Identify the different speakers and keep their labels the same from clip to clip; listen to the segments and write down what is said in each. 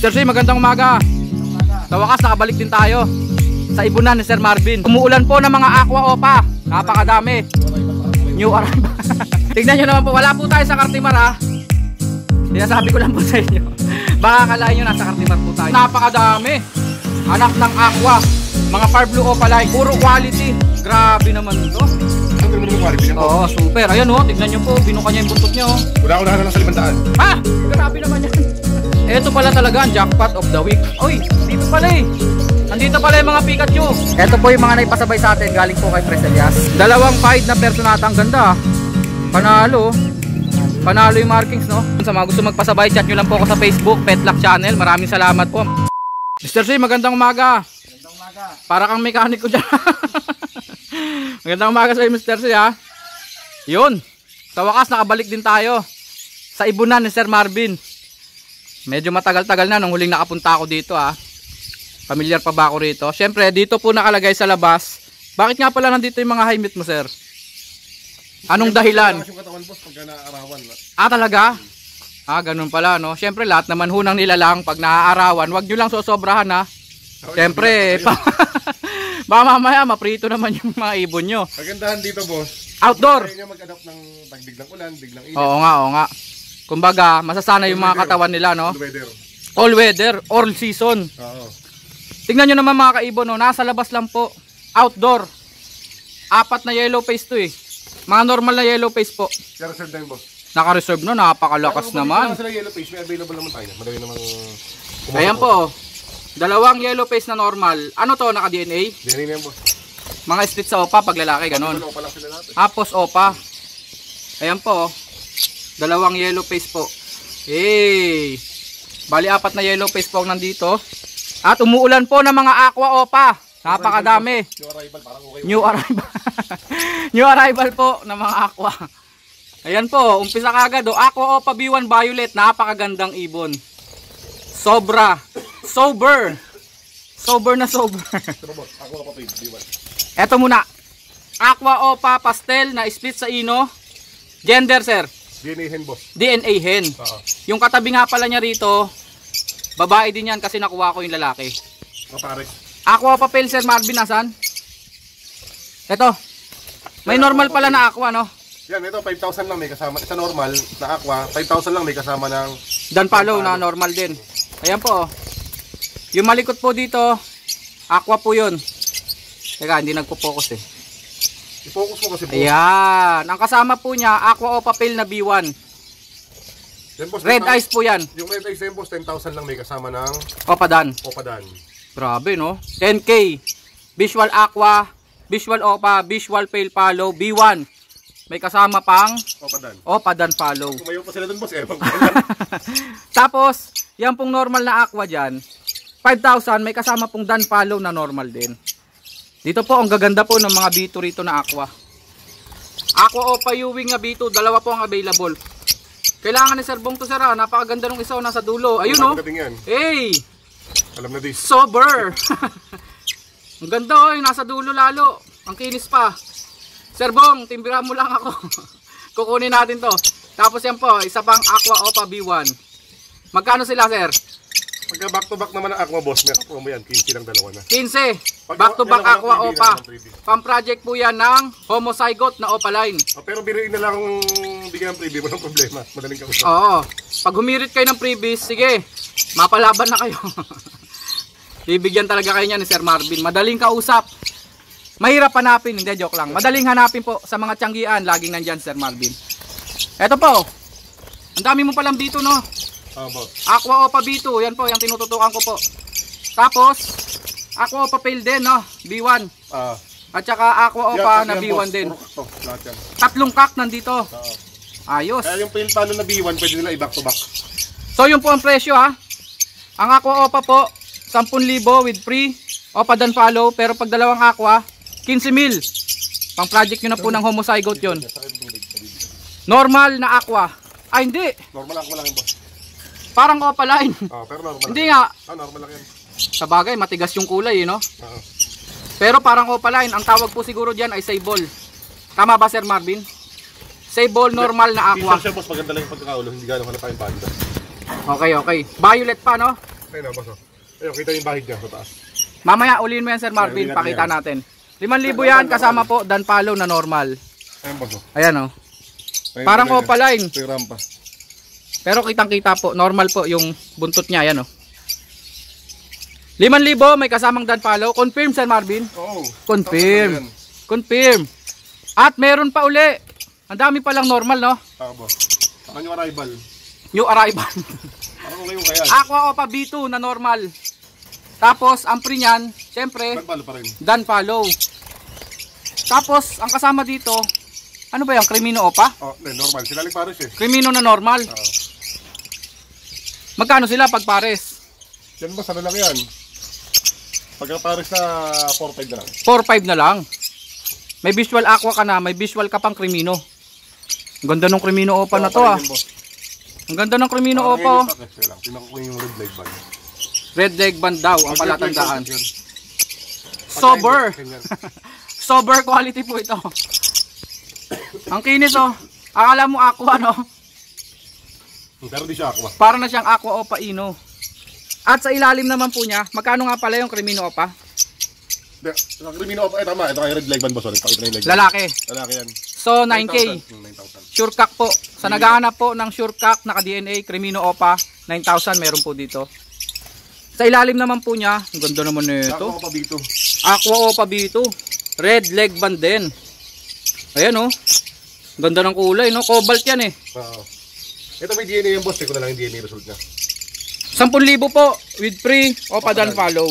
Speaker 1: Mr. C, magandang umaga. Sa wakas, nakabalik din tayo sa ibunan ni Sir Marvin. Umuulan po ng mga aqua opa. Napakadami. New arrival. Tignan nyo naman po, wala po tayo sa Cartimar ha. Sinasabi ko lang po sa inyo. Baka akalain nyo nasa Cartimar po tayo. Napakadami. Anak ng aqua. Mga far blue opa line. Puro quality. Grabe naman ito. Oo, super. Ayan o, tignan nyo po. Binuka niya yung buntot niya o.
Speaker 2: Wala na lang sa 500.
Speaker 1: Ha? Grabe naman yan. Ito pala talaga ang jackpot of the week. Uy, dito pala eh. Nandito pala yung mga Pikachu. Ito po yung mga naipasabay sa atin. Galing po kay Pres Elias. Dalawang fight na personata. Ang ganda. Panalo. Panalo yung markings no. Sa mga gusto magpasabay, chat nyo lang po ako sa Facebook Petlock Channel. Maraming salamat po. Mr. C, magandang umaga.
Speaker 2: Magandang umaga.
Speaker 1: Para kang mechanic ko dyan. Magandang umaga sa iyo Mr. C ha. Yun. Sa wakas nakabalik din tayo sa ibunan ni Sir Marvin. Medyo matagal-tagal na nung huling nakapunta ako dito ha. Familiar pa ba ako rito? Siyempre dito po nakalagay sa labas. Bakit nga pala nandito yung mga high meat mo sir? Anong dahilan? Ah talaga? Ah ganun pala no. Siyempre lahat naman hunang nilalang pag naaarawan. Wag nyo lang sosobrahan ha. Siyempre baka mamaya maprito naman yung mga ibon nyo.
Speaker 2: Kagandahan dito boss.
Speaker 1: Outdoor.
Speaker 2: Kaya mag-adapt ng biglang ulan, biglang init.
Speaker 1: Oo nga. Kumbaga, masasana yung mga katawan nila, no?
Speaker 2: All weather.
Speaker 1: All weather, all season.
Speaker 2: Oo.
Speaker 1: Tingnan nyo naman mga kaibon, no? Nasa labas lang po. Outdoor. 4 na yellow face to eh. Mga normal na yellow face po.
Speaker 2: Naka-reserve tayo boss.
Speaker 1: Naka-reserve no, napakalakas naman.
Speaker 2: Kung yellow face, may available naman tayo. Madali namang
Speaker 1: Ayan po. Dalawang yellow face na normal. Ano to, naka-DNA?
Speaker 2: DNA na yan boss.
Speaker 1: Mga split sa opa pag lalaki, ganon.
Speaker 2: Opa lang sila natin.
Speaker 1: Hapos opa. Ayan po. Dalawang yellow face po. Hey. Bali 4 na yellow face po ang nandito. At umuulan po ng mga aqua opa. Napakadami.
Speaker 2: New arrival, parang okay.
Speaker 1: New arrival. New arrival po ng mga aqua. Ayan po, umpisa kagad o. Aqua opa B1 violet, napakagandang ibon. Sobra. Sober. Sober na sober.
Speaker 2: Pero boss, ako pa B1.
Speaker 1: Eto muna. Aqua opa pastel na split sa ino. Gender sir.
Speaker 2: DNA hen boss.
Speaker 1: DNA hen. Yung katabi nga pala niya rito, babae din yan kasi nakuha ko yung lalaki.
Speaker 2: Pare.
Speaker 1: Aqua papel sir Marvin nasan? Ito. May normal pala na aqua no?
Speaker 2: Yan, ito 5,000 lang may kasama. Isa normal na aqua, 5,000 lang may kasama ng
Speaker 1: Dan follow na normal din. Ayan po. Yung malikot po dito, aqua po yun. Teka, hindi nagpo-focus eh.
Speaker 2: I-focus mo kasi po.
Speaker 1: Ayan. Ang kasama po niya, aqua o papel na B1.
Speaker 2: Yan, boss,
Speaker 1: Red eyes po yan.
Speaker 2: Yung red eyes yan boss, 10,000 lang may kasama ng
Speaker 1: Opadan.
Speaker 2: Opadan.
Speaker 1: Grabe no? 10K. Visual aqua, visual opa, visual pale follow, B1. May kasama pang
Speaker 2: Opadan.
Speaker 1: Opadan follow.
Speaker 2: Tumayo pa sila dun boss eh.
Speaker 1: Tapos, yan pong normal na aqua dyan, 5,000, may kasama pong dan follow na normal din. Dito po, ang gaganda po ng mga B2 rito na aqua. Aqua opa Ewing na B2, dalawa po ang available. Kailangan ni Sir Bong to sir ha, napakaganda nung isa nasa dulo. Ayun no? Hey!
Speaker 2: Alam na this.
Speaker 1: Sober! Ang ganda oh, nasa dulo lalo. Ang kinis pa. Sir Bong, timbira mo lang ako. Kukunin natin to. Tapos yan po, isa pang aqua opa B1. Magkano sila sir?
Speaker 2: Pagka back to back naman ang aqua boss, may promo yan, 15 lang dalawa na.
Speaker 1: 15. Back to back aqua opa. Pang project po yan ng homozygote na opa line.
Speaker 2: Pero biruin na lang kung bigyan ng freebie, walang problema. Madaling kausap.
Speaker 1: Oo. Pag humirit kayo ng freebies, sige, mapalaban na kayo. Bibigyan talaga kayo niya ni Sir Marvin. Madaling kausap. Mahirap hanapin, hindi joke lang. Madaling hanapin po sa mga tiyanggian, laging nandyan Sir Marvin. Eto po. Ang dami mo palang dito no. Aqua opa B2, yan po, yung tinututukan ko po. Tapos, aqua opa pale din, no? B1. At saka aqua opa na B1 din. Tatlong kak nandito. Ayos.
Speaker 2: Kaya yung pale palo na B1, pwede nila i-back to back.
Speaker 1: So, yun po ang presyo ha. Ang aqua opa po, 10,000 with free. Opa dan follow, pero pag dalawang aqua, 15,000. Pang project nyo na po ng homozygote yun. Normal na aqua. Ay, hindi.
Speaker 2: Normal aqua lang yun boss.
Speaker 1: Parang opa line.
Speaker 2: Pero normal.
Speaker 1: Hindi nga.
Speaker 2: Normal lang yan.
Speaker 1: Sa bagay, matigas yung kulay, no? Pero parang opa line. Ang tawag po siguro dyan ay sable. Tama ba, Sir Marvin? Sable normal na aqua.
Speaker 2: T-shirt boss, maganda lang yung pagkakaulo. Hindi gano'n halata yung banda.
Speaker 1: Okay, okay. Violet pa, no?
Speaker 2: Ayun o, boss o. Ayun, kita yung bahid niya sa taas.
Speaker 1: Mamaya ulihin mo yan Sir Marvin,
Speaker 2: Ayun,
Speaker 1: pakita
Speaker 2: yan.
Speaker 1: natin. 5,000 yan, kasama po Dan Palo na normal.
Speaker 2: Ayun, boss o.
Speaker 1: Ayan o.
Speaker 2: Ayun,
Speaker 1: Parang
Speaker 2: ayun,
Speaker 1: opaline.
Speaker 2: ito yung rampa.
Speaker 1: Pero kitang-kita po, normal po yung buntot niya, ayan o. 5,000 may kasamang Dan Palo. Confirm Sir Marvin?
Speaker 2: Oo.
Speaker 1: Confirm. Confirm. At meron pa uli. Ang dami palang normal, no?
Speaker 2: Boss. Saka yung arrival.
Speaker 1: New arrival.
Speaker 2: Parang okay yung kaya.
Speaker 1: Aqua Opa B2 na normal. Tapos, ang pre niyan, syempre,
Speaker 2: Nagpalo pa rin.
Speaker 1: Dan Palo. Tapos, ang kasama dito, ano ba yung Crimino Opa?
Speaker 2: Oh, normal. Sila lang pares eh.
Speaker 1: Crimino na normal.
Speaker 2: Oo.
Speaker 1: Magkano sila pag pares?
Speaker 2: Yan boss, ano lang yan? Pagka pares na 4-5 na lang.
Speaker 1: 4-5 na lang. May visual aqua ka na, may visual ka pang Crimino. Ang ganda ng Crimino Opa na to ah. Ang ganda ng Crimino Opa.
Speaker 2: Tingnan ko yung red leg band.
Speaker 1: Red leg band daw ang palatandaan. Sober. Sober quality po ito. Ang kinis oh. Akala mo aqua no?
Speaker 2: Pero di siya aqua.
Speaker 1: Para na siyang Aqua Opa Ino. At sa ilalim naman po niya, magkano nga pala yung Crimino Opa?
Speaker 2: Sa Crimino Opa, tama. Ito kay red leg band boss. Pakita na yung leg band.
Speaker 1: Lalaki.
Speaker 2: Lalaki yan.
Speaker 1: So 9K.
Speaker 2: 9,000.
Speaker 1: Sure cock po. Sa naghahanap po ng sure cock, naka-DNA, Crimino Opa, 9,000 meron po dito. Sa ilalim naman po niya, ang ganda naman nito.
Speaker 2: Aqua Opa B2.
Speaker 1: Aqua Opa B2. Red leg band din. Ayan oh. Ganda ng kulay no. Cobalt yan eh.
Speaker 2: Oo. Ito may DNA yung boss. Check ko na lang yung DNA result niya.
Speaker 1: 10,000 po with free Opa Dan Follow.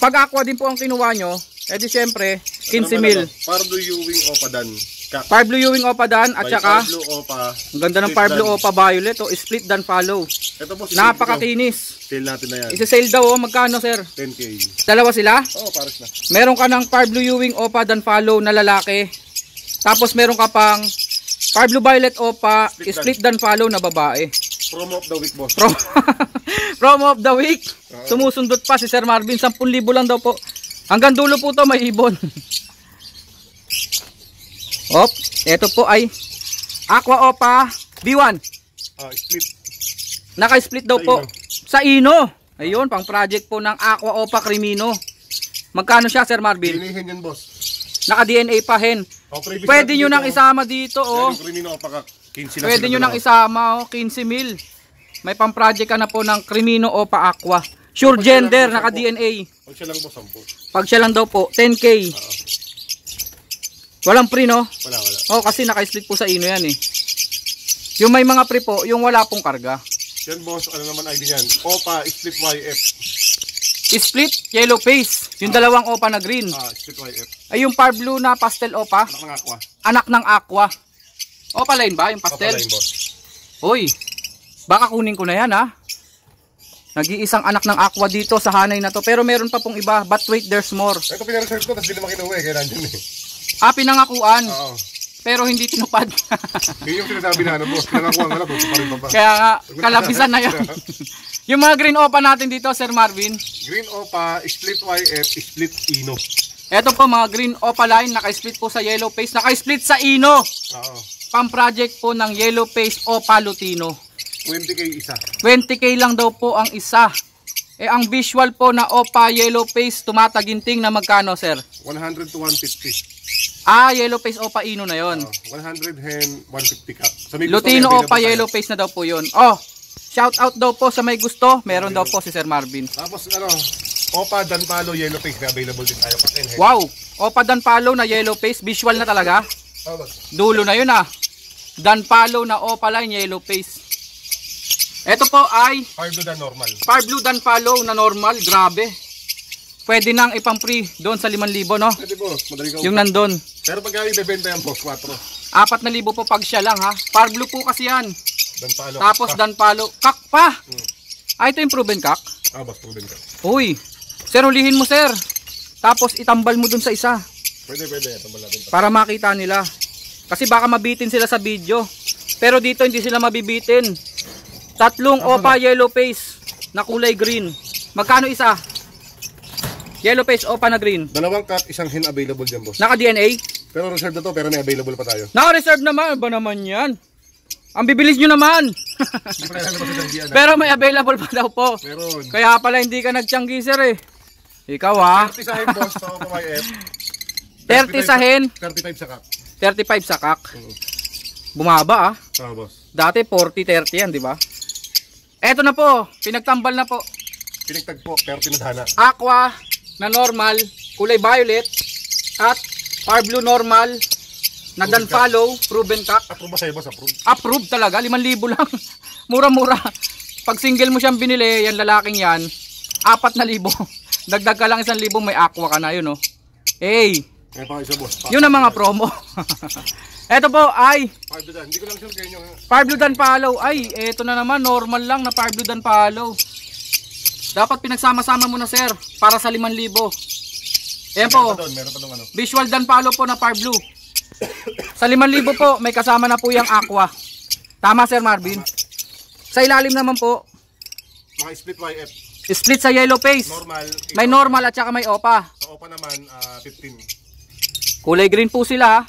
Speaker 1: Pag aqua din po ang kinuha nyo, edi syempre 15,000.
Speaker 2: Parblo Ewing Opa Dan.
Speaker 1: Fire Blue Ewing Opa Dan at saka
Speaker 2: Parblo Opa.
Speaker 1: ang ganda ng Fire Blue Opa Violet oh, split Dan Follow.
Speaker 2: Ito boss.
Speaker 1: Napakakinis.
Speaker 2: Sale natin na yan.
Speaker 1: Isa-sale daw oh, magkano sir?
Speaker 2: 10K.
Speaker 1: Dalawa sila?
Speaker 2: Oo, pares na.
Speaker 1: Meron ka ng Fire Blue Ewing Opa Dan Follow na lalaki. Tapos meron ka pang Fire Blue Violet Opa split Dan Follow na babae.
Speaker 2: Promo of the week boss.
Speaker 1: Promo of the week. Sumusundot pa si Sir Marvin. 10,000 lang daw po. Hanggang dulo po to may ibon. Op, ito po ay Aqua Opa B1.
Speaker 2: Split.
Speaker 1: Naka-split daw po sa Ino. Ayun, pang project po ng Aqua Opa Crimino. Magkano siya Sir Marvin?
Speaker 2: Dinihin yan boss.
Speaker 1: Naka-DNA pa hen. Pwede nyo nang isama dito oh.
Speaker 2: Crimino Opa 15 lang.
Speaker 1: Pwede nyo nang isama oh, 15,000. May pang project ka na po ng Crimino Opa Aqua. Sure gender, naka-DNA.
Speaker 2: Pag siya lang boss 10.
Speaker 1: Pag siya lang daw po, 10K. Walang pre no?
Speaker 2: Wala.
Speaker 1: Oh, kasi naka-split po sa Ino yan eh. Yung may mga pre po, yung wala pong karga.
Speaker 2: Yan boss, ano naman ID niyan? Opa split YF.
Speaker 1: Split yellow face. Yung dalawang Opa na green.
Speaker 2: Split YF.
Speaker 1: Ay yung Fire Blue na pastel Opa.
Speaker 2: Anak ng aqua.
Speaker 1: Anak ng Aqua. Opa line ba yung pastel?
Speaker 2: Opa line boss.
Speaker 1: Uy, baka kunin ko na yan ha. Nag-iisang anak ng Aqua dito sa hanay na to. Pero meron pa pong iba. But wait, there's more.
Speaker 2: Ito pinaresearch ko, tapos di naman kinuha eh. Kaya nandyan eh.
Speaker 1: Pinangakuan.
Speaker 2: Oo.
Speaker 1: Pero hindi tinupad.
Speaker 2: Yun yung sinasabi na ano boss. Pinangakuha nga lang, gusto pa rin pa.
Speaker 1: Kaya nga, kalabisan na yan. Yung mga green Opa natin dito, Sir Marvin.
Speaker 2: Green Opa, split YF, split Ino.
Speaker 1: Eto po mga green Opa line, naka-split po sa yellow face. Naka-split sa Ino.
Speaker 2: Oo.
Speaker 1: Pang-project po ng yellow face Opa Lutino.
Speaker 2: 20K isa.
Speaker 1: 20K lang daw po ang isa. Ang visual po na Opa yellow face, tumataginting na magkano, sir?
Speaker 2: 100 to 150.
Speaker 1: Yellow face Opa Ino na yon.
Speaker 2: 100 hen, 150 cap.
Speaker 1: Lutino Opa yellow face na daw po yon. Oh, shout out daw po sa may gusto. Meron daw po si Sir Marvin.
Speaker 2: Tapos ano, Opa Dan Palo yellow face na available din tayo pa 10 hen.
Speaker 1: Wow, Opa Dan Palo na yellow face, visual na talaga. Dulo na yun Dan Palo na Opa line yellow face. Ito po ay
Speaker 2: Fire Blue Dan normal.
Speaker 1: Fire Blue Dan Palo na normal, grabe. Pwede nang ipang-free doon sa 5,000 no?
Speaker 2: Pwede boss, madali ka.
Speaker 1: Yung nandun.
Speaker 2: Pero pag ibebenta yan boss, 4.
Speaker 1: 4,000 po pag siya lang ha. Fire Blue po kasi yan.
Speaker 2: Dan Palo.
Speaker 1: Tapos Dan Palo. Kak pa! Ito yung proven kak?
Speaker 2: Boss, proven ka.
Speaker 1: Uy, sir ulihin mo sir. Tapos itambal mo dun sa isa.
Speaker 2: Pwede. Tambal natin pa.
Speaker 1: Para makita nila. Kasi baka mabitin sila sa video. Pero dito hindi sila mabibitin. 3 Opa yellow face na kulay green. Magkano isa? Yellow face Opa na green.
Speaker 2: 2 cut, 1 hen available dyan boss.
Speaker 1: Naka DNA?
Speaker 2: Pero reserve na to, pero may available pa tayo.
Speaker 1: Naka-reserve naman. Ba naman yan? Ang bibilis nyo naman.
Speaker 2: Hindi pa lalabas sa tiyanggian.
Speaker 1: Pero may available pa daw po.
Speaker 2: Meron.
Speaker 1: Kaya pala hindi ka nagtiyanggi sir eh. Ikaw ha.
Speaker 2: 30 sa hen boss, sa Opa YF.
Speaker 1: 30 sa hen.
Speaker 2: 35 sa kak.
Speaker 1: 35 sa kak. Bumaba ah.
Speaker 2: Boss.
Speaker 1: Dati 40-30 yan, di ba? Eto na po, pinagtambal na po.
Speaker 2: Pinagtag po, pero tinadhana.
Speaker 1: Aqua na normal, kulay violet, at Par Blue normal, na dan follow, proven cock.
Speaker 2: Approve ba sa'yo boss? Approve?
Speaker 1: Approve talaga, 5,000 lang. Mura-mura. Pag single mo siyang binili, yan lalaking yan, 4,000. Dagdag ka lang 1,000, may aqua ka na yun, oh. Hey,
Speaker 2: May pa isa boss.
Speaker 1: yun ang mga promo. Eto po ay
Speaker 2: Hindi ko lang sure kayo yung...
Speaker 1: Par Blue dan follow. Ay, eto na naman, normal lang na Par Blue dan follow. Dapat pinagsama-sama mo na sir, para sa 5,000. Ayan po,
Speaker 2: Meron pa doon ano.
Speaker 1: visual dan follow po na Par Blue. Sa 5,000 po, may kasama na po yung aqua. Tama Sir Marvin? Sa ilalim naman po,
Speaker 2: Mga split YF.
Speaker 1: split sa yellow face.
Speaker 2: Normal.
Speaker 1: May normal at saka may opa.
Speaker 2: Sa Opa naman, 15.
Speaker 1: Kulay green po sila.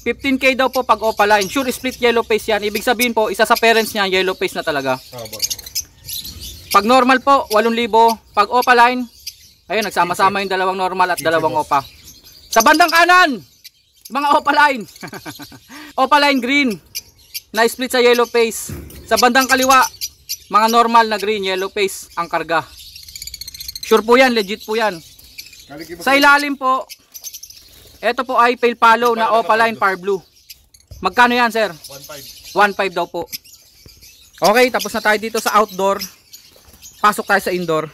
Speaker 1: 15K daw po pag opa line. Sure split yellow face yan. Ibig sabihin po, isa sa parents niya, yellow face na talaga.
Speaker 2: Boss.
Speaker 1: Pag normal po, 8,000. Pag opa line, ayun, nagsama-sama yung dalawang normal at dalawang opa. Sa bandang kanan, mga opa line. Opa line green na split sa yellow face. Sa bandang kaliwa, mga normal na green, yellow face ang karga. Sure po yan, legit po yan. Sa ilalim po, eto po ay pale follow na opa line Par Blue. Magkano yan sir?
Speaker 2: 1.5.
Speaker 1: 1.5 daw po. Okay, tapos na tayo dito sa outdoor. Pasok tayo sa indoor.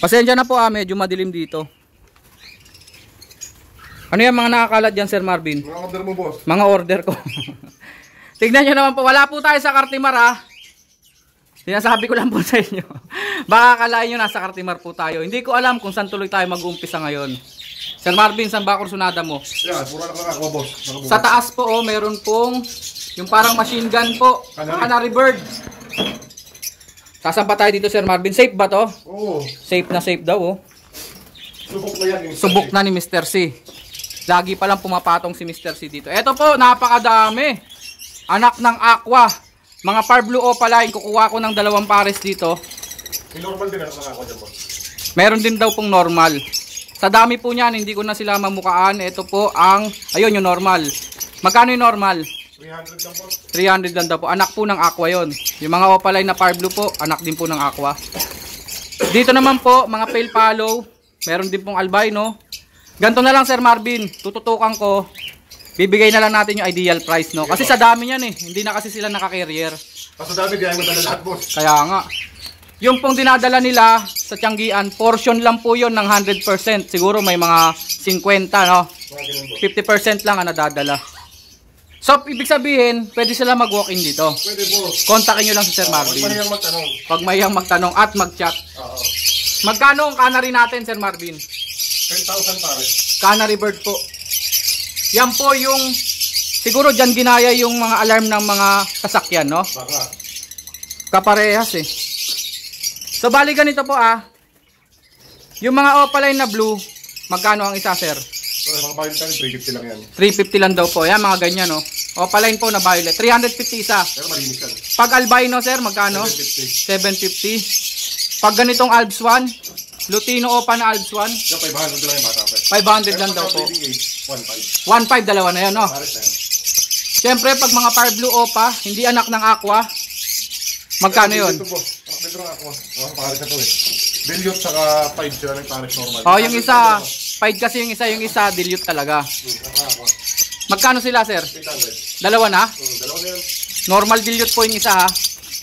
Speaker 1: Pasensya na po medyo madilim dito. Ano yan mga nakakalat dyan Sir Marvin?
Speaker 2: Mga order mo boss.
Speaker 1: Mga order ko. Tignan nyo naman po, wala po tayo sa Cartimar ha. Sinasabi ko lang po sa inyo. Baka akalain nyo nasa Cartimar po tayo. Hindi ko alam kung saan tuloy tayo mag-uumpisa ngayon. Sir Marvin, saan ba kursunada mo?
Speaker 2: Yan, pura na ako boss.
Speaker 1: Sa taas po meron pong yung parang machine gun po. Canary bird. Sasampa tayo dito Sir Marvin. Safe ba to?
Speaker 2: Oo.
Speaker 1: Safe na safe daw oh.
Speaker 2: Subok na yan.
Speaker 1: Subok na ni Mr. C. Lagi palang pumapatong si Mr. C dito. Eto po, napakadami. Anak ng aqua. Mga Par Blue opa line. Kukuha ko ng 2 pares dito.
Speaker 2: Yung normal din ako nakakuha dyan boss.
Speaker 1: Meron din daw pong normal. Sa dami po niyan, hindi ko na sila mamukaan. Ito po ang, ayun yung normal. Magkano yung normal?
Speaker 2: 300 lang boss.
Speaker 1: 300 lang daw po. Anak po ng aqua yon. Yung mga opa line na Par Blue po, anak din po ng aqua. Dito naman po, mga pale follow. Meron din pong albino. Ganto na lang Sir Marvin, tututukan ko. Bibigay na lang natin yung ideal price no. Kasi sa dami niyan eh, hindi na kasi sila naka-carrier.
Speaker 2: Kaso dami kaya mo dala lahat boss.
Speaker 1: Kaya nga. Yung pong dinadala nila sa Tianggian, portion lang po yon ng 100%. Siguro may mga 50 no. 50% lang ang nadadala. So, ibig sabihin, pwede sila mag-walk-in dito.
Speaker 2: Pwede boss.
Speaker 1: Kontakin nyo lang si Sir Marvin.
Speaker 2: Pag mahiyang magtanong.
Speaker 1: Pag mayang magtanong at mag-chat.
Speaker 2: Oo.
Speaker 1: Magkano ang canary natin, Sir Marvin?
Speaker 2: 10,000 pare.
Speaker 1: Canary bird po. Yan po yung, siguro dyan ginaya yung mga alarm ng mga sasakyan, no?
Speaker 2: Baka.
Speaker 1: Kaparehas eh. So, bali ganito po yung mga opaline na blue, magkano ang isa, sir?
Speaker 2: So, mga violet tayo, 350 lang yan.
Speaker 1: 350 lang daw po. Yan, mga ganyan, no? Opaline po na violet. 350 isa.
Speaker 2: Pero malinis yan.
Speaker 1: Pag albino, sir, magkano? 750. Pag ganitong Albs 1, Lutino Opa na Albs 1,
Speaker 2: Yung 500 lang yung bata pa.
Speaker 1: 500 lang daw po.
Speaker 2: 1.5.
Speaker 1: 1.5, dalawa na yan, no?
Speaker 2: Pares na yan.
Speaker 1: Siyempre, pag mga Par Blue Opa, hindi anak ng Aqua, magkano yun?
Speaker 2: Dito po. Dito lang ako. Pares na to eh. Dilute saka 5 sila ng pares normal.
Speaker 1: Oh, yung isa, 5 kasi yung isa, dilute talaga. Magkano sila, sir?
Speaker 2: 800.
Speaker 1: Dalawa na?
Speaker 2: Dalawa na yan.
Speaker 1: Normal dilute po yung isa, ha?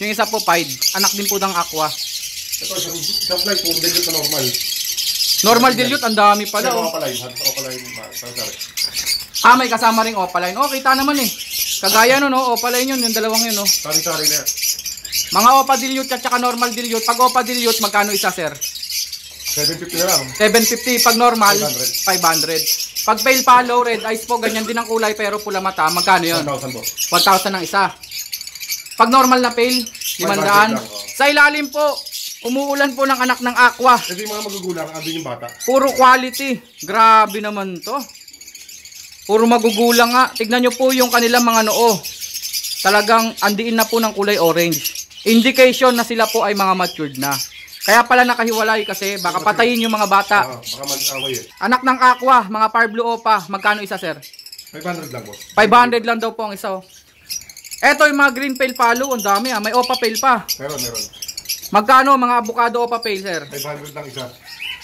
Speaker 1: Yung isa po 5. Anak din po ng Aqua.
Speaker 2: Ito, isang flight po, dilute na normal.
Speaker 1: Normal dilute, ang dami pala, oh.
Speaker 2: Opaline, opaline,
Speaker 1: May kasama ring opaline. Oh, kita naman eh. Kagaya nun, oh, opaline yun, yung dalawang yun, oh.
Speaker 2: Sari-sari na yan.
Speaker 1: Mga opa dilute at saka normal dilute. Pag opa dilute, magkano isa, sir?
Speaker 2: 750 na lang.
Speaker 1: 750. Pag normal,
Speaker 2: 500.
Speaker 1: 500. Pag pale follow, red eyes po, ganyan din ang kulay pero pula mata. Magkano yun?
Speaker 2: 1,000 po.
Speaker 1: 1,000 ang isa. Pag normal na pale, 500.
Speaker 2: lang, oh.
Speaker 1: Sa ilalim po, umuulan po ng anak ng Aqua.
Speaker 2: Kasi yung mga magugulang, andun yung bata.
Speaker 1: Puro quality. Grabe naman to. Puro magugulang nga. Tignan nyo po yung kanilang mga noo. Talagang andiin na po ng kulay orange. Indication na sila po ay mga matured na. Kaya pala nakahiwalay kasi baka patayin yung mga bata.
Speaker 2: Baka mag-away eh.
Speaker 1: Anak ng aqua, mga Par Blue Opa. Magkano isa, sir?
Speaker 2: 500 lang, boss.
Speaker 1: 500 lang daw po ang isa. Eto yung mga green pale palo. Ang dami ah. May Opa pale pa.
Speaker 2: Meron.
Speaker 1: Magkano mga avocado Opa pale, sir?
Speaker 2: 500 lang isa.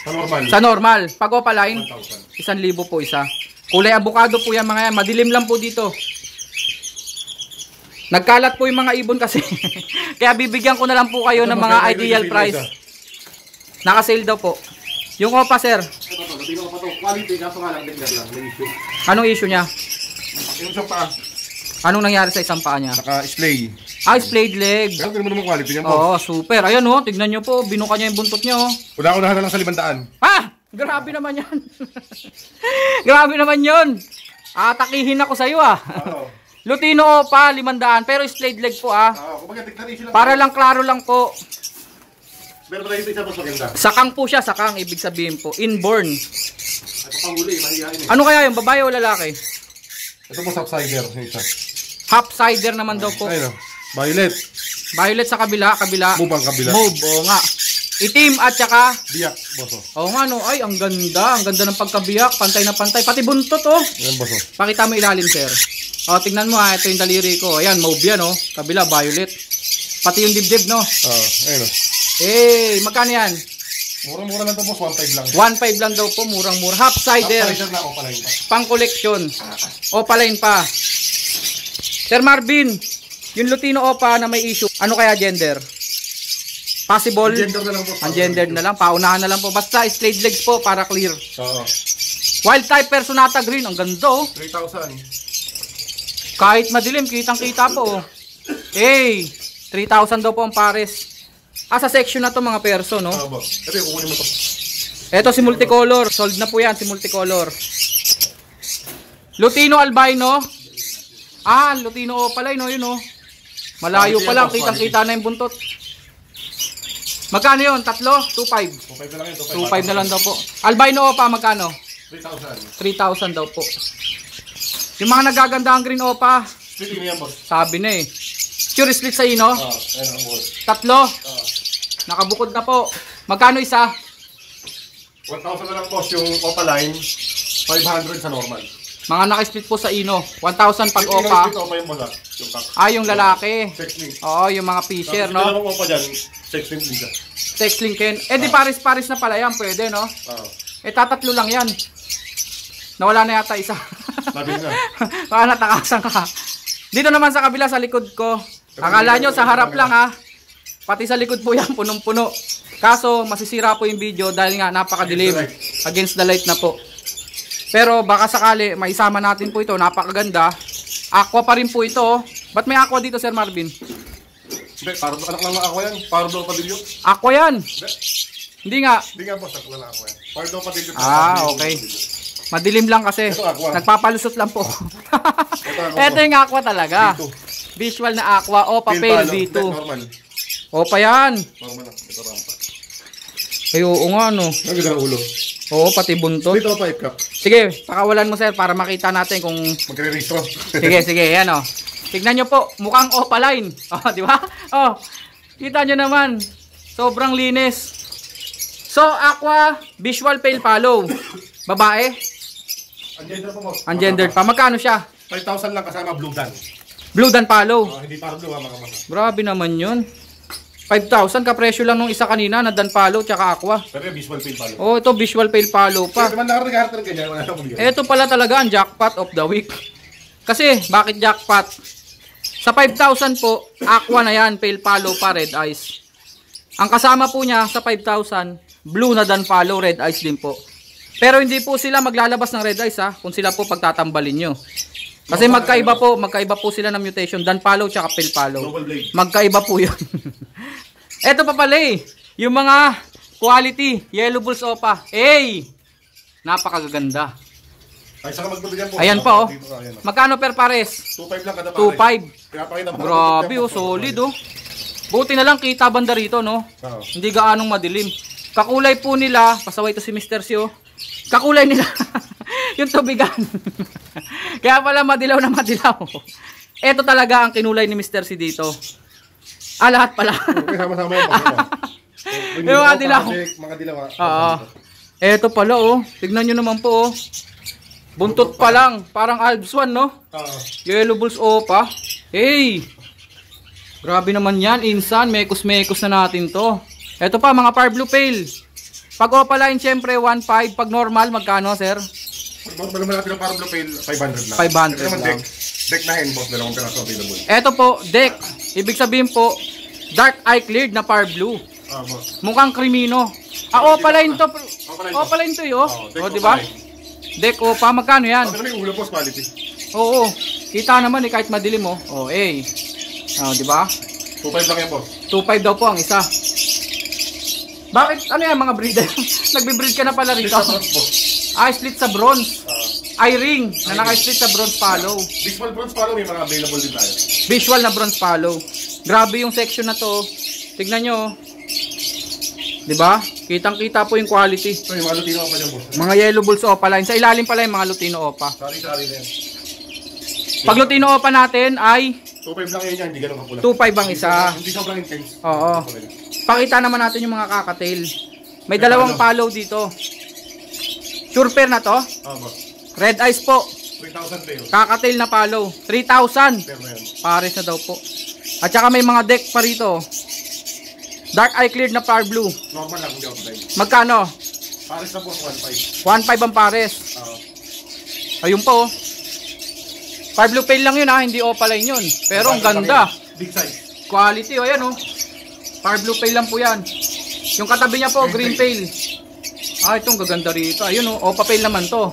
Speaker 2: Sa normal.
Speaker 1: Sa normal. Pag Opa line,
Speaker 2: 1,000.
Speaker 1: 1,000 po isa. Kulay avocado po yan mga yan. Madilim lang po dito. Nagkalat po yung mga ibon kasi. Kaya bibigyan ko na lang po kayo ng mga ideal price. Naka-sale daw po. Yung Opa, sir.
Speaker 2: Ito, Lutino Opa to. Quality, kaso nga lang, dagdag lang. May issue.
Speaker 1: Anong issue niya?
Speaker 2: Yung isang paa,
Speaker 1: Anong nangyari sa isang paa niya?
Speaker 2: naka-splay.
Speaker 1: Splayed leg.
Speaker 2: Pero tingnan mo naman quality niya, boss.
Speaker 1: Oo, super. Ayan oh, tignan nyo po. Binuka niya yung buntot niya oh.
Speaker 2: Una-unahan na lang sa 500.
Speaker 1: Ah! Grabe naman yan. Grabe naman yun. Atakihin ako sa iyo ah.
Speaker 2: Oo.
Speaker 1: Lutino Opa, 500. Pero splayed leg po ah.
Speaker 2: Kumbaga, tignan issue lang.
Speaker 1: Para lang klaro lang po.
Speaker 2: Pero ito isa, boss, maganda.
Speaker 1: Sakang po siya, sakang. Ibig sabihin po. Inborn.
Speaker 2: Ito panghuli, mahihain eh.
Speaker 1: Ano kaya yung babae o lalaki?
Speaker 2: Ito po, subsider. Yung isa.
Speaker 1: Half sider naman daw po.
Speaker 2: Ayun o. Violet.
Speaker 1: Violet sa kabila.
Speaker 2: Move ang kabila.
Speaker 1: Move, oo nga. Itim at saka
Speaker 2: Biyak, boss.
Speaker 1: oo nga no, ay ang ganda ng pagkabiyak, pantay na pantay, pati buntot oh.
Speaker 2: Ayan, boss.
Speaker 1: Pakita mo ilalim, sir. Oh, tingnan mo ha, ito yung daliri ko. Ayan, mauve yan oh. Kabila violet. Pati yung dibdib no.
Speaker 2: Ayun o.
Speaker 1: Eh, magkano yan?
Speaker 2: Murang-mura lang to, boss. 1.5 lang.
Speaker 1: 1.5 lang daw po, murang-mura. Half sider,
Speaker 2: Subsider na, Opa line pa.
Speaker 1: pang collection. Opaline pa. Sir Marvin, yung Lutino Opa na may issue, ano kaya gender? Possible?
Speaker 2: Gender na lang, boss.
Speaker 1: Ungendered na lang, paunahan na lang po. Basta straight legs po para clear.
Speaker 2: Oo.
Speaker 1: Wild type Personata Green, ang ganda oh.
Speaker 2: 3,000.
Speaker 1: Kahit madilim, kitang-kita po oh. Hey, 3,000 daw po ang pares. Sa section na to mga perso, no?
Speaker 2: Oo, boss. Ito yung kukunin mo to.
Speaker 1: Eto si multicolor, sold na po yan si multicolor. Lutino Albino. Lutino pala no, yun oh. Malayo pa lang, kitang-kita na yung buntot. Magkano yun? Tatlo? 2.5.
Speaker 2: 2.5 na lang yun.
Speaker 1: 2.5 na lang daw po. Albino Opa, magkano?
Speaker 2: 3,000.
Speaker 1: 3,000 daw po. Yung mga nagaganda ang green Opa,
Speaker 2: Splitting na yan, boss.
Speaker 1: sabi na eh. Sure split sa ino?
Speaker 2: Ayan ang boss.
Speaker 1: Tatlo? Nakabukod na po. Magkano isa?
Speaker 2: 1,000 na lang, boss, yung Opa line. 500 sa normal.
Speaker 1: Mga naka-split po sa ino. 1,000 pag
Speaker 2: Yung
Speaker 1: Opa.
Speaker 2: split Opa yung boss, yung pack.
Speaker 1: Yung lalaki.
Speaker 2: Sex link.
Speaker 1: Oo, yung mga fisher,
Speaker 2: Tapos
Speaker 1: no?
Speaker 2: dalawang Opa dyan, sex link din siya.
Speaker 1: Sex link yan. Di pares-pares na pala yan. Pwede, no?
Speaker 2: Oo.
Speaker 1: Tatatlo lang yan. Nawala na yata isa.
Speaker 2: Sabi na.
Speaker 1: Baka natakasan ka. Dito naman sa kabila, sa likod ko. Akala nyo, sa harap lang ha. Pati sa likod po yan, punong-puno. Kaso, masisira po yung video dahil nga napakadilim. Against the light na po. Pero baka sakali, maisama natin po ito. Napakaganda. Aqua pa rin po ito. Ba't may aqua dito, Sir Marvin?
Speaker 2: Hindi, parang anak lang na ako yan. Parang daw padilyo.
Speaker 1: Aqua yan. Hindi nga.
Speaker 2: Hindi nga, boss, anak lang na ako yan. Parang daw padilyo.
Speaker 1: Okay. Madilim lang kasi.
Speaker 2: Ito, aqua.
Speaker 1: Nagpapalusot lang po.
Speaker 2: aqua.
Speaker 1: Ito yung aqua talaga.
Speaker 2: B2.
Speaker 1: Visual na aqua. Opa Pale B2.
Speaker 2: Normal.
Speaker 1: Opa yan.
Speaker 2: Normal lang. Ito rampa.
Speaker 1: Ay, oo nga no.
Speaker 2: Ang ganda ng ulo.
Speaker 1: Oo, pati buntot.
Speaker 2: Dito pa ipkap.
Speaker 1: Sige, pakawalan mo sir para makita natin kung...
Speaker 2: Magre-registro.
Speaker 1: Sige, yan o. Tignan nyo po, mukhang opaline. Di ba? Kita nyo naman. Sobrang linis. So, aqua, visual pale follow. Babae?
Speaker 2: Ungender pa, boss.
Speaker 1: Ungendered pa. Magkano siya?
Speaker 2: 5,000 lang kasama blue dan.
Speaker 1: Blue dan follow.
Speaker 2: Hindi parang blue, mga kamasa.
Speaker 1: Grabe naman yun. 5,000 kapresyo lang nung isa kanina na dan follow tsaka aqua.
Speaker 2: Pero yung visual pale palo.
Speaker 1: Ito visual pale follow pa.
Speaker 2: Kaya naman nakakarga ng ganyan, wala na akong
Speaker 1: Ito pala talaga ang jackpot of the week. Kasi, bakit jackpot? Sa 5,000 po, aqua na yan, pale follow pa, red eyes. Ang kasama po niya sa 5,000, blue na dan follow, red eyes din po. Pero hindi po sila maglalabas ng red eyes kung sila po pagtatambalin nyo. Kasi magkaiba po sila ng mutation, dan follow tsaka pale follow. Magkaiba po yun. Ito pa pala yung mga quality, yellow bulls opa. Napakaganda.
Speaker 2: Ay, saka magbibigyan po.
Speaker 1: Ayan pa Magkano per pares?
Speaker 2: 2.5 lang kada
Speaker 1: 2.5. Grabe solid Buti na lang kita banda rito no. Hindi gaanong madilim. Kakulay po nila, pasaway to si Mr. Sio. Kakulay nila. Yung tubigan. Kaya pala madilaw na madilaw. Ito talaga ang kinulay ni Mr. C dito. Lahat pala.
Speaker 2: Okay, sama-sama yung mga.
Speaker 1: Yung mga dilaw.
Speaker 2: Mga dilaw.
Speaker 1: Oo. Ito pala oh. Tignan nyo naman po oh. Buntot pa lang. Parang Alps 1 no? Yellow Bulls Opa. Hey! Grabe naman yan. Insan. Mekos-mekos na natin to. Ito pa mga Par Blue Pale. Pag Opaline syempre 1.5. Pag normal magkano sir?
Speaker 2: Normal naman natin ang Par Blue Pale 500 lang.
Speaker 1: 500 lang.
Speaker 2: Deck na hen boss. Dalawang piraso available.
Speaker 1: Ito po. Deck. Ibig sabihin po dark eye cleared na Par Blue.
Speaker 2: Boss.
Speaker 1: Mukhang krimino. Opaline to. Opaline to yun. O diba? Deck Opa. Magkano yan?
Speaker 2: Ano yung ulo boss quality?
Speaker 1: Oo. Kita naman eh kahit madilim mo. Oh diba?
Speaker 2: 2.5 lang yan boss.
Speaker 1: 2.5 daw po ang isa. Bakit? Ano yan mga breeder? Nagbe-breed ka na pala rito. Split sa bronze. Eye ring na naka-split sa bronze follow.
Speaker 2: Visual bronze follow may mga available din tayo.
Speaker 1: Visual na bronze follow. Grabe yung section na to. Tignan nyo. Diba? Kitang-kita po yung quality.
Speaker 2: So yung mga Lutino Opa dyan boss.
Speaker 1: Mga Yellow Bulls Opa line. Sa ilalim pala yung mga Lutino Opa.
Speaker 2: Sari-sari na yan.
Speaker 1: Pag Lutino Opa natin ay
Speaker 2: 2.5 lang yan, hindi ganun kapula.
Speaker 1: 2.5 ang isa.
Speaker 2: Hindi sobrang intense.
Speaker 1: Oo. Pakita naman natin yung mga kakatail. May dalawang follow dito. Sure pair na to?
Speaker 2: Boss.
Speaker 1: Red eyes po.
Speaker 2: 3,000 pesos.
Speaker 1: Kakatail na follow. 3,000.
Speaker 2: Pero na yan.
Speaker 1: Pares na daw po. At saka may mga deck pa rito. Dark eye cleared na Par Blue.
Speaker 2: Normal lang, hindi offline.
Speaker 1: Magkano?
Speaker 2: Pares na boss, 1.5.
Speaker 1: 1.5 ang pares. Ayun po. Par Blue Pale lang yun ha, hindi Opaline yun. Pero ang ganda.
Speaker 2: Big size.
Speaker 1: Quality o yan o. Par Blue Pale lang po yan. Yung katabi niya po, Green Pale. Itong gaganda rito. Ayun o, Opa Pale naman to.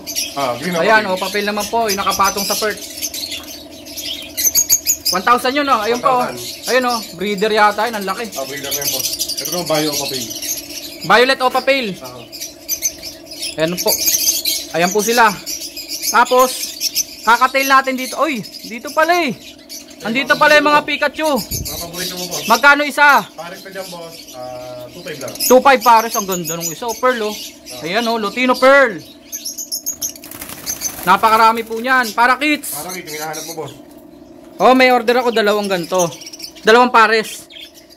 Speaker 2: Green
Speaker 1: Ayan, Opa Pale naman po. Yung nakapatong sa perch. 1,000 yun o. Ayun po. Ayun o, breeder yata yun. Ang laki.
Speaker 2: Breeder na yan boss. Ito naman Bio Opa Pale.
Speaker 1: Violet Opa Pale. Ayan po. Ayan po sila. Tapos, kakatail natin dito. Uy, dito pala eh. Andito pala yung mga Pikachu.
Speaker 2: Mga paborito mo boss.
Speaker 1: Magkano isa?
Speaker 2: Pares na dyan boss. 2.5 lang.
Speaker 1: 2.5 pares. Ang ganda nung isa. Pearl oh. Ayan oh, Lutino Pearl. Napakarami po niyan. Para kids.
Speaker 2: Parang ito, hinahanap mo boss.
Speaker 1: May order ako dalawang ganito. Dalawang pares.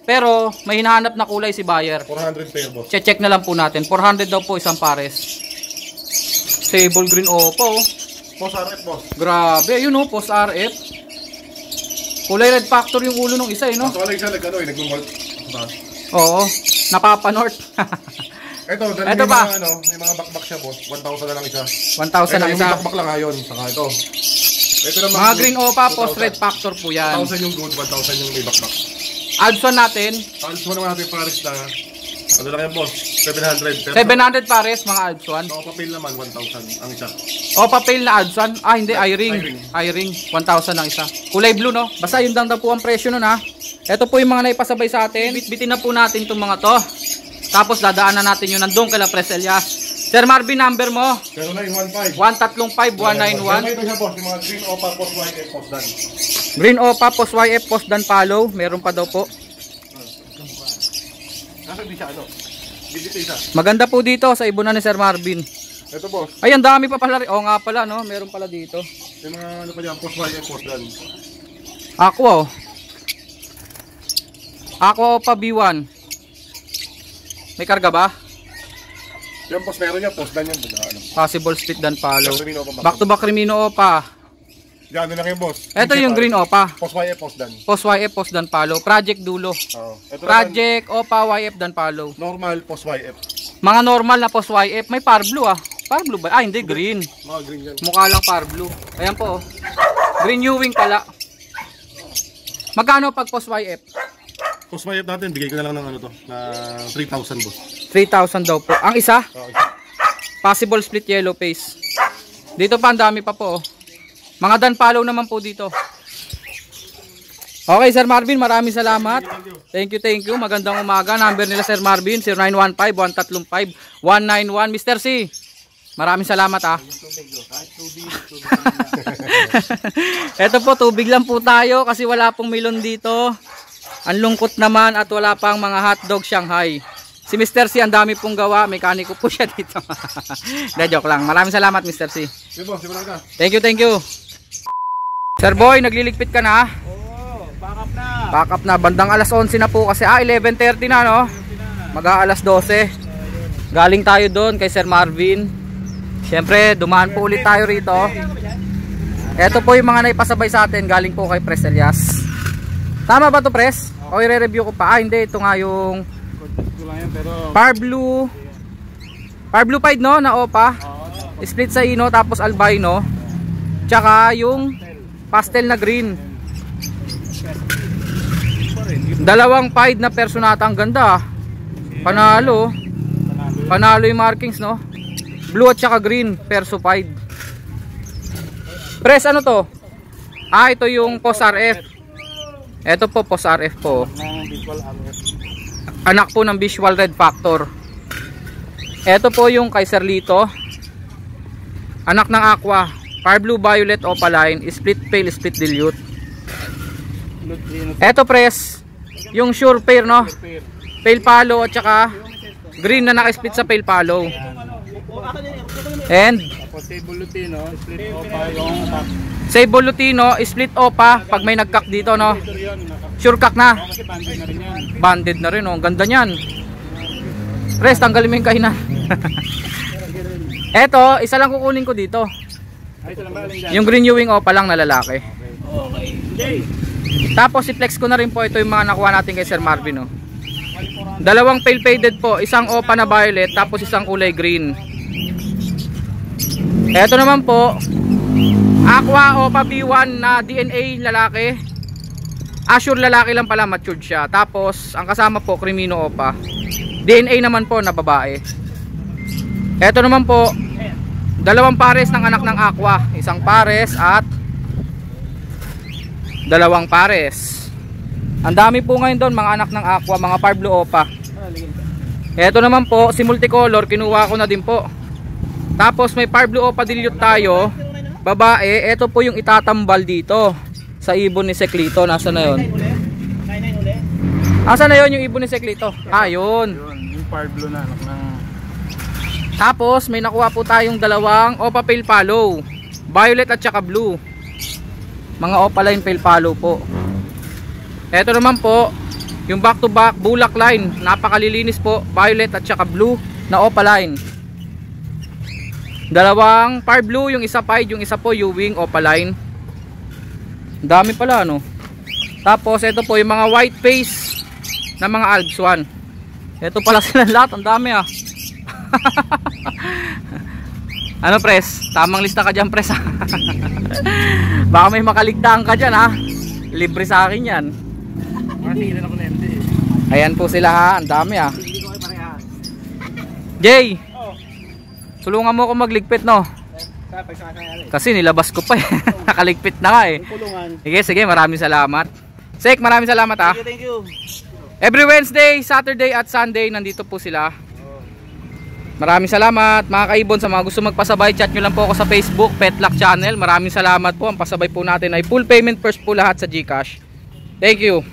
Speaker 1: Pero may hinahanap na kulay si buyer.
Speaker 2: 400 pair boss.
Speaker 1: Check na lang po natin. 400 daw po isang pares. Sable green Opa oh.
Speaker 2: Post RF boss.
Speaker 1: Grabe, yun oh, post RF. Kulay red factor yung ulo ng isa eh, no?
Speaker 2: Ito wala isa nag-molt.
Speaker 1: Oo, napapanort.
Speaker 2: Ito
Speaker 1: pa.
Speaker 2: May mga bakbak siya boss. 1,000 na lang isa.
Speaker 1: 1,000 lang isa.
Speaker 2: Yung bakbak lang ngayon. Saka ito. Ito naman.
Speaker 1: Mga green Opa, post red factor po yan.
Speaker 2: 1,000 yung good, 1,000 yung may bakbak.
Speaker 1: Adson natin.
Speaker 2: Adson naman natin pares na. Ano lang yan boss? 700.
Speaker 1: 700 pares mga Adson.
Speaker 2: Opa Pale naman 1,000 ang isa.
Speaker 1: Opa Pale na Adson. Hindi, eye-ring. Eye-ring, 1,000 ang isa. Kulay blue no? Basta yun lang daw po ang presyo nun ha. Ito po yung mga naipasabay sa atin. Bitbitin na po natin itong mga to. Tapos dadaanan natin yung nandun kay La Pres Elias. Sir Marvin, number mo?
Speaker 2: 0915
Speaker 1: 135-191.
Speaker 2: Ito siya boss, yung mga green Opa post YF post dan.
Speaker 1: Green Opa post YF post dan follow. Meron pa daw po.
Speaker 2: Nasa di siya dito isa.
Speaker 1: Maganda po dito sa ibunan ni Sir Marvin.
Speaker 2: Ito boss.
Speaker 1: Ay, ang dami pa pala. Oo nga pala no, meron pala dito.
Speaker 2: Yung mga ano pa dyan, post YF post dan.
Speaker 1: Aqua oh. Aqua Opa B1. May karga ba?
Speaker 2: Yan boss, meron yan, post dan yan.
Speaker 1: Possible split dan follow.
Speaker 2: Crimino Opa,
Speaker 1: Back to back Crimino Opa.
Speaker 2: Yan, ano lang yung boss.
Speaker 1: Ito yung green Opa.
Speaker 2: Post YF post dan.
Speaker 1: Post YF post dan follow. Project Dulo.
Speaker 2: Ito
Speaker 1: Project Opa YF dan follow.
Speaker 2: normal post YF.
Speaker 1: Mga normal na post YF. May par blue ah. Par blue ba? Hindi, green.
Speaker 2: Mga green yan.
Speaker 1: Mukha lang par blue. Ayan po oh. Green Ewing pala. Magkano pag post YF?
Speaker 2: Post YF natin, bigay ko na lang ng ano to, na 3,000 boss.
Speaker 1: 3,000 daw po. Ang isa?
Speaker 2: Okay.
Speaker 1: Possible split yellow face. Dito pa ang dami pa po oh. Mga dan follow naman po dito. Okay Sir Marvin, maraming salamat. Thank you. Magandang umaga. Number nila Sir Marvin 0915-135-191. Mr. C, maraming salamat ah. Ito po, tubig lang po tayo kasi wala pong milon dito. Ang lungkot naman at wala pang mga hotdog Shanghai. Si Mr. C, ang dami pong gawa. Mekaniko po siya dito. De, joke lang. Maraming salamat, Mr. C. Thank you. Sir Boy, nagliligpit ka na?
Speaker 3: Oo, backup na.
Speaker 1: Backup na. Bandang alas 11 na po kasi 11:30 na, no? Mag-aalas 12. Galing tayo doon kay Sir Marvin. Siyempre, dumaan po ulit tayo rito. Ito po yung mga naipasabay sa atin. Galing po kay Pres Elias. Tama ba to, Pres? O i-review ko pa? Hindi, ito nga yung Par Blue Pied, no? Na OPA. Split sa ino, tapos albino. Tsaka yung pastel na green. Dalawang pied na personata. Ang ganda. Panalo yung markings, no? Blue at tsaka green, perso pied. Pres, ano to? Ito yung POS RF. Ito po, POS RF po. Anak po ng Visual Red Factor. Ito po yung kay Sir Lito. Anak ng Aqua. Par Blue, Violet, Opaline, Split Pale, Split Dilute. Ito, Pres, yung Sure Pair, no? Pale Palo at saka green na naka-split sa Pale Palo. And
Speaker 3: Sable Lutino, split OPA yung
Speaker 1: Sable Lutino, split OPA pag may nagkak dito, no? Sure kak na.
Speaker 3: kasi banded na rin yan.
Speaker 1: Banded na rin, oh. Ang ganda niyan. Pres, tanggalin mo yung kainan. Eto, isa lang kukunin ko dito.
Speaker 3: Ay, ito lang ba? Alin dyan?
Speaker 1: Yung green Ewing OPA lang na lalaki.
Speaker 3: Okay.
Speaker 1: Tapos i-flex ko na rin po ito yung mga nakuha natin kay Sir Marvin, oh. Dalawang pale faded po, isang OPA na violet tapos isang kulay green. Eto naman po, Aqua OPA B1 na DNA lalaki. Assure lalaki lang pala, matured siya. Tapos ang kasama po Crimino OPA. DNA naman po na babae. Eto naman po, dalawang pares ng anak ng Aqua. Isang pares at dalawang pares. Ang dami po ngayon doon mga anak ng Aqua, mga Par Blue OPA. Eto naman po, si multicolor, kinuha ko na din po. Tapos may Par Blue OPA dilute tayo, babae. Eto po yung itatambal dito sa ibon ni Seclito. Nasa na yun? Asa na yun yung ibon ni Seclito? Yun.
Speaker 3: Yung Par Blue na anak ng...
Speaker 1: Tapos may nakuha po tayong dalawang OPA Pale Palo, violet at saka blue. Mga Opaline Pale Palo po. Eto naman po yung back to back bulak line, napakalilinis po, violet at saka blue na Opaline. Dalawang Par Blue, yung isa pied, yung isa po Ewing Opaline. Dami pala, no? Tapos ito po yung mga white face na mga Alps 1. Ito pala sila lahat, ang dami ah. Ano, Pres? Tamang lista ka dyan, Pres. Baka may makaligtaan ka dyan, ha? Libre sa akin yan.
Speaker 3: Matigilan ako na MD.
Speaker 1: Ayan po sila, ha? Ang dami, ha? Jay! Tulungan mo ako magligpit, no? Kasi nilabas ko pa eh. Nakaligpit na nga eh. Sige, maraming salamat. Sek, maraming salamat, ha?
Speaker 3: Thank you.
Speaker 1: Every Wednesday, Saturday at Sunday nandito po sila. Maraming salamat mga kaibon. Sa mga gusto magpasabay, chat nyo lang po ako sa Facebook, Petlock Channel. Maraming salamat po. Ang pasabay po natin ay full payment first po lahat sa GCash. Thank you.